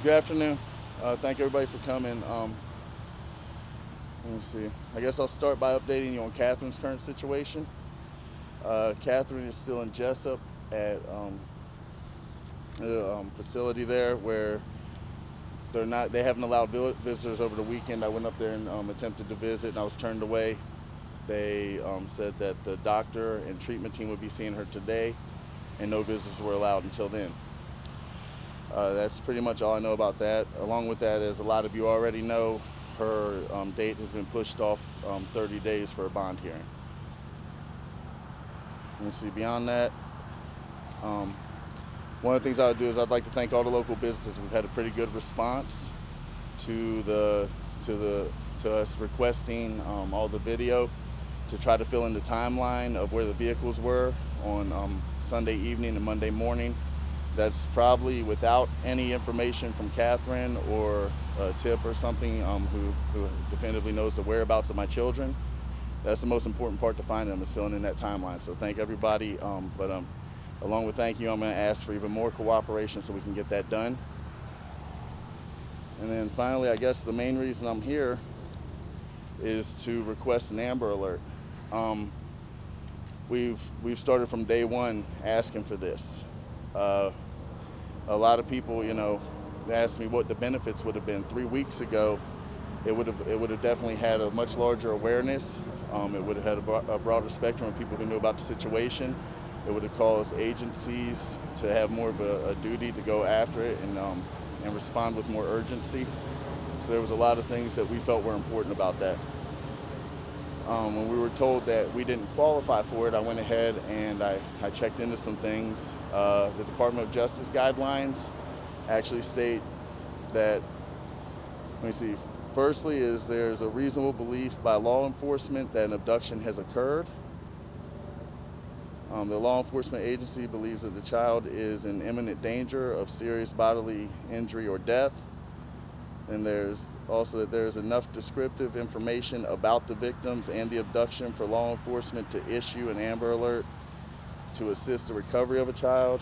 Good afternoon. Thank everybody for coming. Let me see. I guess I'll start by updating you on Catherine's current situation. Catherine is still in Jessup at a facility there where they haven't allowed visitors over the weekend. I went up there and attempted to visit, and I was turned away. They said that the doctor and treatment team would be seeing her today, and no visitors were allowed until then. That's pretty much all I know about that. Along with that, as a lot of you already know, her date has been pushed off 30 days for a bond hearing. Let me see, beyond that, one of the things I would do is I'd like to thank all the local businesses. We've had a pretty good response to us requesting all the video to try to fill in the timeline of where the vehicles were on Sunday evening and Monday morning. That's probably without any information from Catherine or a tip or something who definitively knows the whereabouts of my children. That's the most important part to find them, is filling in that timeline. So thank everybody. Along with thank you, I'm going to ask for even more cooperation so we can get that done. And then finally, I guess the main reason I'm here is to request an Amber Alert. We've started from day one asking for this. A lot of people, asked me what the benefits would have been. 3 weeks ago, it would have definitely had a much larger awareness. It would have had a broader spectrum of people who knew about the situation. It would have caused agencies to have more of a duty to go after it and respond with more urgency. So there was a lot of things that we felt were important about that. When we were told that we didn't qualify for it, I went ahead and I checked into some things. The Department of Justice guidelines actually state that, let me see, firstly is there's a reasonable belief by law enforcement that an abduction has occurred. The law enforcement agency believes that the child is in imminent danger of serious bodily injury or death. And there's also that there's enough descriptive information about the victims and the abduction for law enforcement to issue an Amber Alert to assist the recovery of a child.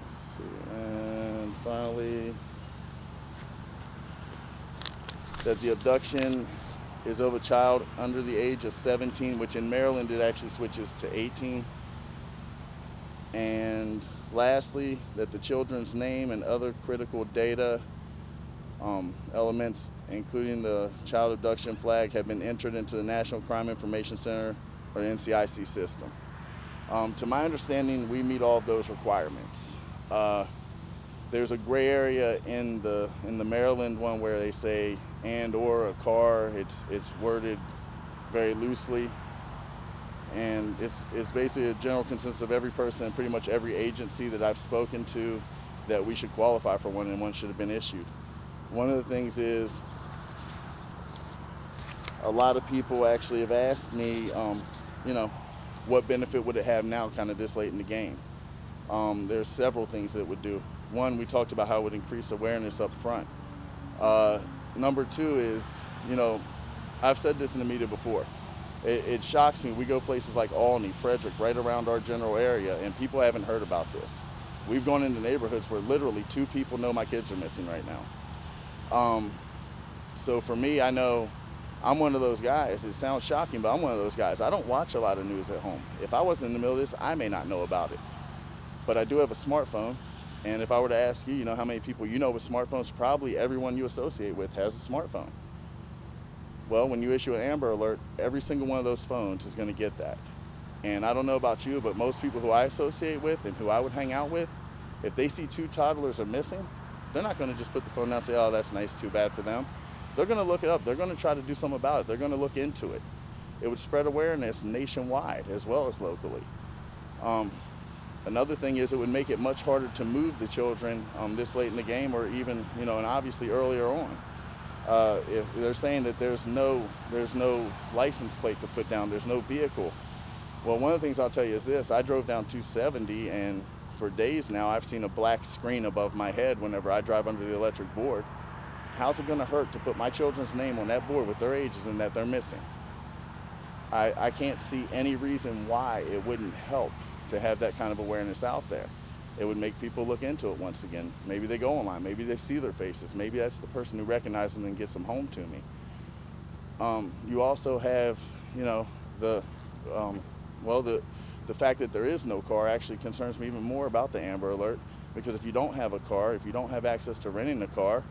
Let's see. And finally, that the abduction is of a child under the age of 17, which in Maryland it actually switches to 18. And lastly, that the children's name and other critical data elements, including the child abduction flag, have been entered into the National Crime Information Center, or the NCIC system. To my understanding, we meet all of those requirements. There's a gray area in the Maryland one where they say and or a car. It's worded very loosely, and it's basically a general consensus of every person and pretty much every agency that I've spoken to that we should qualify for one and one should have been issued. One of the things is a lot of people actually have asked me, what benefit would it have now kind of this late in the game? There's several things that it would do. One, we talked about how it would increase awareness up front. Number two is, I've said this in the media before. It shocks me. We go places like Albany, Frederick, right around our general area, and people haven't heard about this. We've gone into neighborhoods where literally 2 people know my kids are missing right now. So for me, I know I'm one of those guys. It sounds shocking, but I'm one of those guys. I don't watch a lot of news at home. If I wasn't in the middle of this, I may not know about it. But I do have a smartphone, and if I were to ask you, how many people you know with smartphones, probably everyone you associate with has a smartphone. Well, when you issue an Amber Alert, every single one of those phones is going to get that. And I don't know about you, but most people who I associate with and who I would hang out with, if they see 2 toddlers are missing, they're not going to just put the phone down and say, oh, that's nice, too bad for them. They're going to look it up. They're going to try to do something about it. They're going to look into it. It would spread awareness nationwide as well as locally. Another thing is it would make it much harder to move the children this late in the game, or even, and obviously earlier on. If they're saying that there's no license plate to put down, there's no vehicle. Well, one of the things I'll tell you is this. I drove down 270, and for days now I've seen a black screen above my head whenever I drive under the electric board. How's it going to hurt to put my children's name on that board with their ages and that they're missing? I can't see any reason why it wouldn't help to have that kind of awareness out there. it would make people look into it once again. Maybe they go online, maybe they see their faces, maybe that's the person who recognizes them and gets them home to me. You also have, you know, the fact that there is no car actually concerns me even more about the Amber Alert, because if you don't have a car, if you don't have access to renting a car,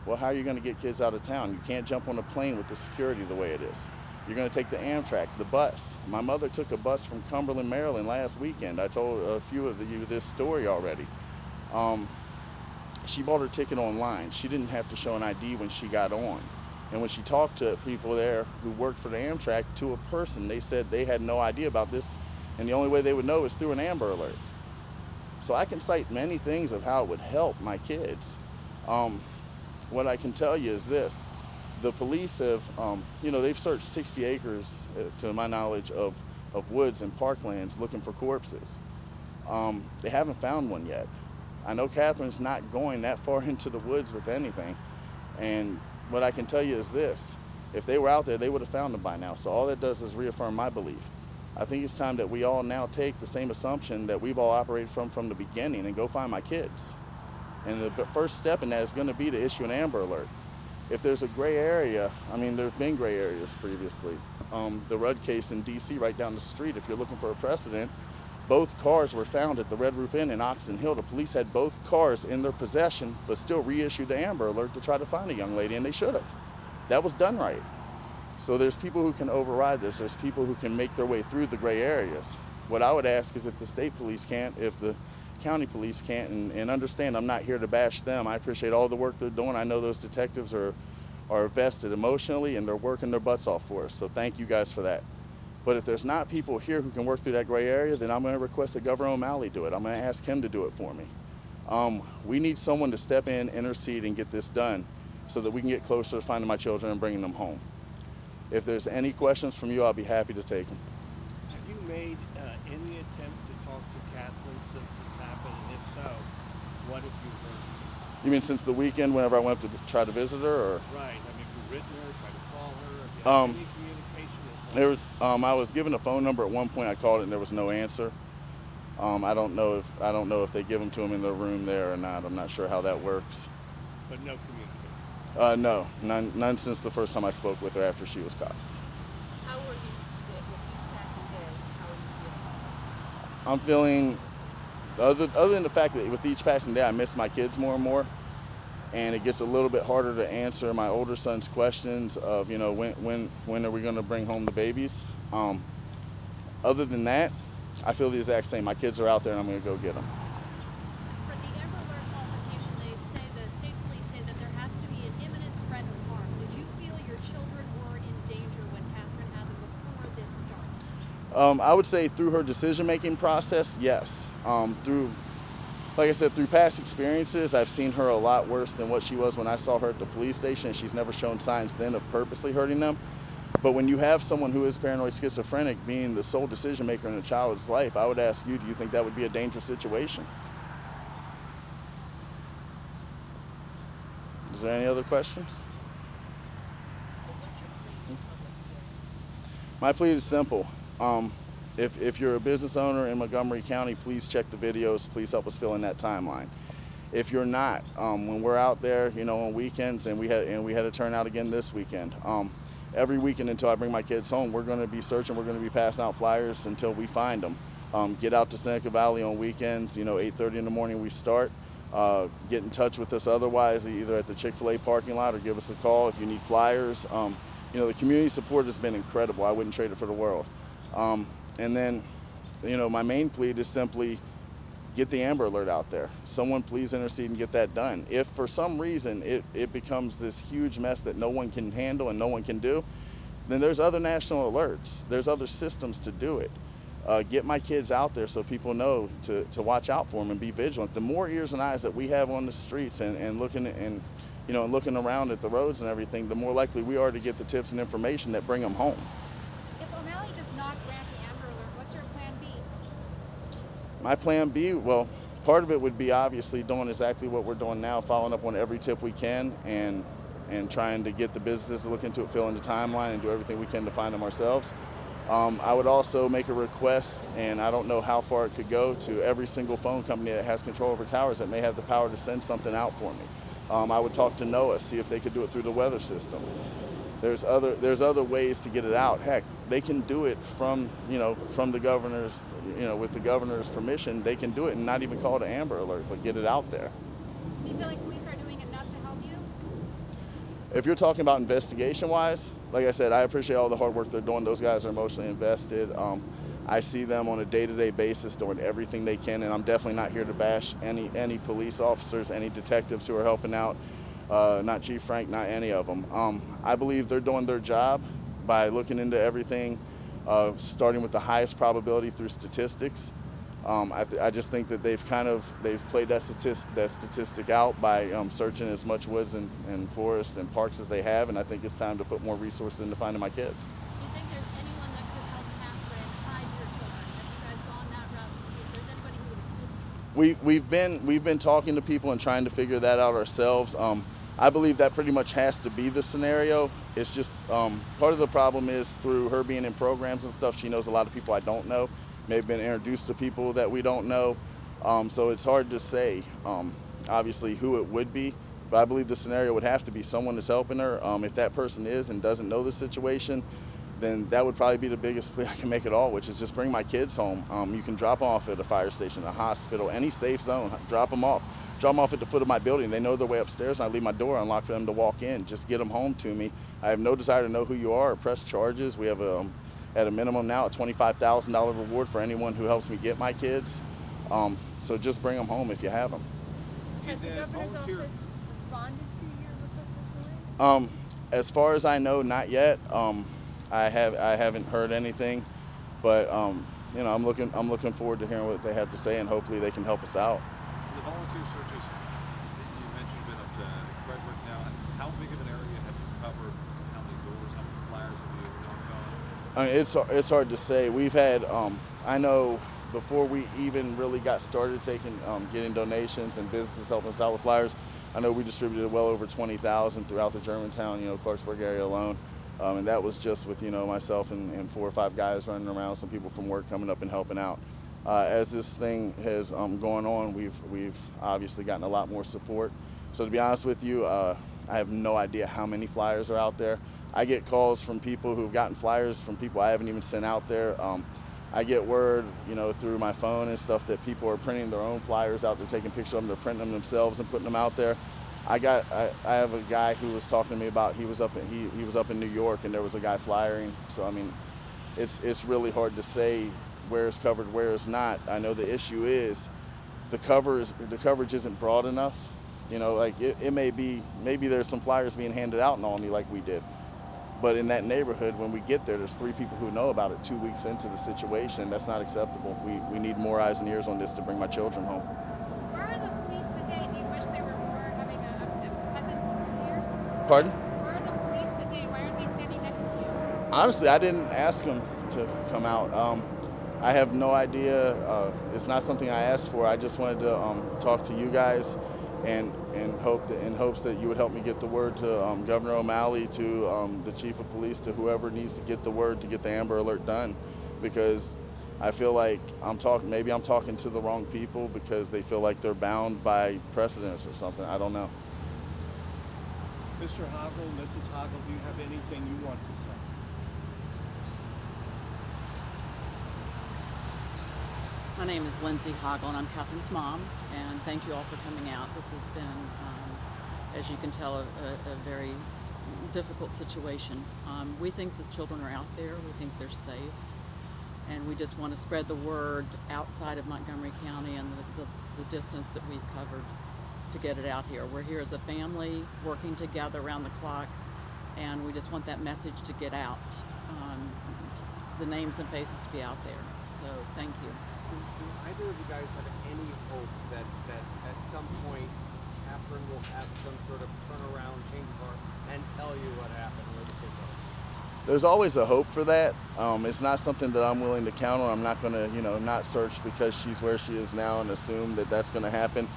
well, how are you going to get kids out of town? You can't jump on a plane with the security the way it is. You're going to take the Amtrak, the bus. My mother took a bus from Cumberland, Maryland last weekend. I told a few of you this story already. She bought her ticket online. She didn't have to show an ID when she got on. And when she talked to people there who worked for the Amtrak, to a person, they said they had no idea about this, and the only way they would know is through an Amber Alert. So I can cite many things of how it would help my kids. What I can tell you is this. The police have, you know, they've searched 60 acres, to my knowledge, of woods and parklands looking for corpses. They haven't found one yet. I know Catherine's not going that far into the woods with anything. And what I can tell you is this. If they were out there, they would have found them by now. So all that does is reaffirm my belief. I think it's time that we all now take the same assumption that we've all operated from the beginning and go find my kids. And the first step in that is going to be to issue an Amber Alert. If there's a gray area, I mean, there's been gray areas previously. The Rudd case in D.C. right down the street, if you're looking for a precedent, both cars were found at the Red Roof Inn in Oxon Hill. The police had both cars in their possession, but still reissued the Amber Alert to try to find a young lady, and they should have. That was done right. So there's people who can override this. There's people who can make their way through the gray areas. What I would ask is if the state police can't, if the county police can't, and understand I'm not here to bash them. I appreciate all the work they're doing. I know those detectives are vested emotionally and they're working their butts off for us. So thank you guys for that. But if there's not people here who can work through that gray area, then I'm going to request that Governor O'Malley do it. I'm going to ask him to do it for me. We need someone to step in, intercede, and get this done so that we can get closer to finding my children and bringing them home. If there's any questions from you, I'll be happy to take them. Have you made any attempt to talk to Catherine since this happened? And if so, what have you heard? You mean since the weekend whenever I went up to try to visit her? Or? Right. Have you written her, tried to call her? Have you had any communication? There was, I was given a phone number at one point. I called it and there was no answer. I don't know if they give them to them in their room there or not. I'm not sure how that works. But no communication? No, none since the first time I spoke with her after she was caught. How are you with each passing day? How are you feeling? I'm feeling, other than the fact that with each passing day I miss my kids more and more, and it gets a little bit harder to answer my older son's questions of, you know, when are we going to bring home the babies. Other than that, I feel the exact same. My kids are out there and I'm going to go get them. For the Amber Alert qualification, the state police say that there has to be an imminent threat of harm. Did you feel your children were in danger when Catherine had them before this started? I would say through her decision-making process, yes. Like I said, through past experiences, I've seen her a lot worse than what she was when I saw her at the police station. She's never shown signs then of purposely hurting them. But when you have someone who is paranoid schizophrenic being the sole decision maker in a child's life, I would ask you, do you think that would be a dangerous situation? Is there any other questions? So what's your plea? My plea is simple. If you're a business owner in Montgomery County, please check the videos. Please help us fill in that timeline. If you're not, when we're out there, you know, on weekends, and we had a turnout again this weekend. Every weekend until I bring my kids home, we're going to be searching. We're going to be passing out flyers until we find them. Get out to Seneca Valley on weekends. You know, 8:30 in the morning we start. Get in touch with us otherwise, either at the Chick-fil-A parking lot or give us a call if you need flyers. You know, the community support has been incredible. I wouldn't trade it for the world. And then, you know, my main plea is simply get the Amber Alert out there. Someone please intercede and get that done. If for some reason it becomes this huge mess that no one can handle and no one can do, then there's other national alerts. There's other systems to do it. Get my kids out there so people know to watch out for them and be vigilant. The more ears and eyes that we have on the streets and looking around at the roads and everything, the more likely we are to get the tips and information that bring them home. If O'Malley does not grant the Amber Alert, what's your plan B? My plan B, well, part of it would be obviously doing exactly what we're doing now, following up on every tip we can and trying to get the businesses to look into it, fill in the timeline, and do everything we can to find them ourselves. I would also make a request, and I don't know how far it could go, to every single phone company that has control over towers that may have the power to send something out for me. I would talk to NOAA, see if they could do it through the weather system. There's other ways to get it out. Heck, they can do it from the governor's, with the governor's permission, they can do it and not even call it an Amber Alert, but get it out there. Do you feel like police are doing enough to help you? If you're talking about investigation-wise, like I said, I appreciate all the hard work they're doing. Those guys are emotionally invested. I see them on a day-to-day basis doing everything they can, and I'm definitely not here to bash any police officers, any detectives who are helping out. Not Chief Frank, not any of them. I believe they're doing their job by looking into everything, starting with the highest probability through statistics. I just think that they've played that statistic out by searching as much woods and forest and parks as they have, and I think it's time to put more resources into finding my kids. Do you think there's anyone that could help Catherine hide your children? Have you guys gone that route to see if there's anybody who would assist you? We've been talking to people and trying to figure that out ourselves. I believe that pretty much has to be the scenario. It's just part of the problem is through her being in programs and stuff, she knows a lot of people I don't know. May have been introduced to people that we don't know. So it's hard to say, obviously, who it would be. But I believe the scenario would have to be someone that's helping her. If that person is and doesn't know the situation, then that would probably be the biggest plea I can make at all, which is just bring my kids home. You can drop them off at a fire station, a hospital, any safe zone, drop them off. Drop them off at the foot of my building. They know their way upstairs, and I leave my door unlocked for them to walk in. Just get them home to me. I have no desire to know who you are or press charges. We have, at a minimum now, a $25,000 reward for anyone who helps me get my kids. So just bring them home if you have them. Has the governor's office responded to your request this morning? As far as I know, not yet. I haven't heard anything, but I'm looking forward to hearing what they have to say, and hopefully they can help us out. The volunteer searches that you mentioned have been up to Frederick now. How big of an area have you covered? How many doors? How many flyers have you knocked on? I mean, it's hard to say. We've had I know before we even really got started getting donations and businesses helping us out with flyers, I know we distributed well over 20,000 throughout the Germantown, Clarksburg area alone. And that was just with, myself and 4 or 5 guys running around, some people from work coming up and helping out. As this thing has gone on, we've obviously gotten a lot more support. So to be honest with you, I have no idea how many flyers are out there. I get calls from people who've gotten flyers from people I haven't even sent out there. I get word, through my phone and stuff that people are printing their own flyers out. They're taking pictures of them, they're printing them themselves and putting them out there. I have a guy who was talking to me about he was up in New York, and there was a guy flyering. So I mean, it's really hard to say where is covered, where is not. I know the issue is the coverage isn't broad enough. It may be, maybe there's some flyers being handed out in Albany like we did, but in that neighborhood when we get there's 3 people who know about it 2 weeks into the situation. That's not acceptable. We need more eyes and ears on this to bring my children home. Where are the police today? Do you wish they were more having a presence over here? Pardon? Where are the police today? Why aren't they standing next to you? Honestly, I didn't ask them to come out. I have no idea. It's not something I asked for. I just wanted to talk to you guys and in hopes that you would help me get the word to Governor O'Malley, to the Chief of Police, to whoever needs to get the word to get the Amber Alert done, because I feel like maybe I'm talking to the wrong people because they feel like they're bound by precedents or something. I don't know. Mr. Hoggle, Mrs. Hoggle, do you have anything you want to say? My name is Lindsay Hoggle, and I'm Catherine's mom, and thank you all for coming out. This has been, as you can tell, a very difficult situation. We think the children are out there, we think they're safe, and we just want to spread the word outside of Montgomery County and the distance that we've covered to get it out here. We're here as a family, working together around the clock, and we just want that message to get out, the names and faces to be out there. So thank you. Do either of you guys have any hope that at some point Catherine will have some sort of turnaround, change of heart, and tell you what happened, where the kids are? There's always a hope for that. It's not something that I'm willing to count on. I'm not going to, not search because she's where she is now and assume that that's going to happen.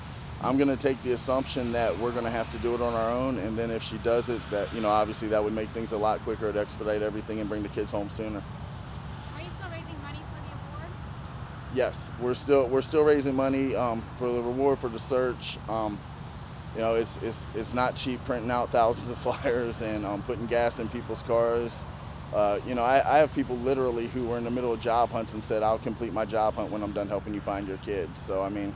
I'm going to take the assumption that we're going to have to do it on our own, and then if she does it, that obviously that would make things a lot quicker, it'd expedite everything and bring the kids home sooner. Yes, we're still raising money for the reward for the search. You know, it's not cheap printing out thousands of flyers and putting gas in people's cars. You know, I have people literally who were in the middle of job hunts and said, "I'll complete my job hunt when I'm done helping you find your kids." So I mean,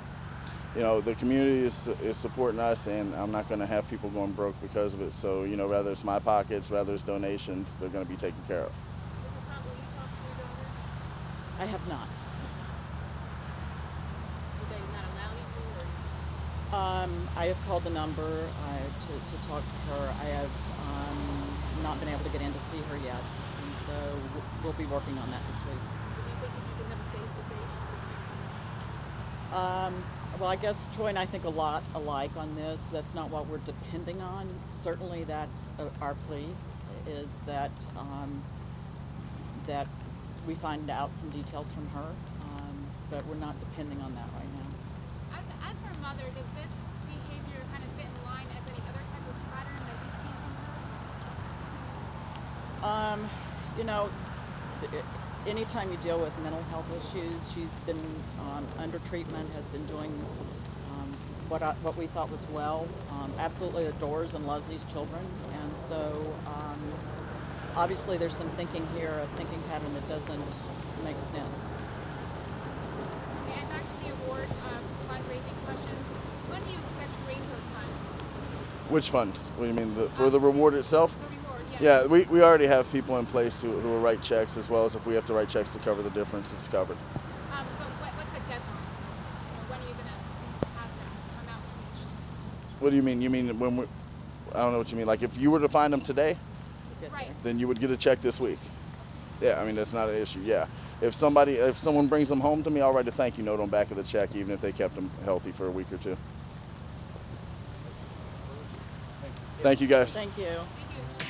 you know, the community is supporting us, and I'm not going to have people going broke because of it. So you know, whether it's my pockets, whether it's donations, they're going to be taken care of. Mrs. Hoggle, you talked to your daughter? I have not. Did they not allow you to, or? I have called the number to talk to her. I have not been able to get in to see her yet, and so we'll be working on that this week. Do you think if you can have a face-to-face? Well, I guess Troy and I think a lot alike on this. That's not what we're depending on. Certainly, that's our plea, is that that we find out some details from her, but we're not depending on that right now. As her mother, does this behavior kind of fit in line as any other type of pattern that you've seen from her? You know, anytime you deal with mental health issues, she's been under treatment, has been doing what we thought was well. Absolutely adores and loves these children, and so obviously there's some thinking here, a thinking pattern that doesn't make sense. Okay, and back to the award fundraising questions. When do you expect to raise those funds? Which funds? What do you mean, for the reward itself? The reward, yes. Yeah, we already have people in place who will write checks, as well as if we have to write checks to cover the difference, it's covered. But what's the deadline? When are you going to have that amount reached? What do you mean? You mean when I don't know what you mean. Like if you were to find them today, Right. then you would get a check this week. Yeah, I mean, that's not an issue. Yeah. If someone brings them home to me, I'll write a thank you note on back of the check, even if they kept them healthy for a week or two. Thank you, guys. Thank you. Thank you.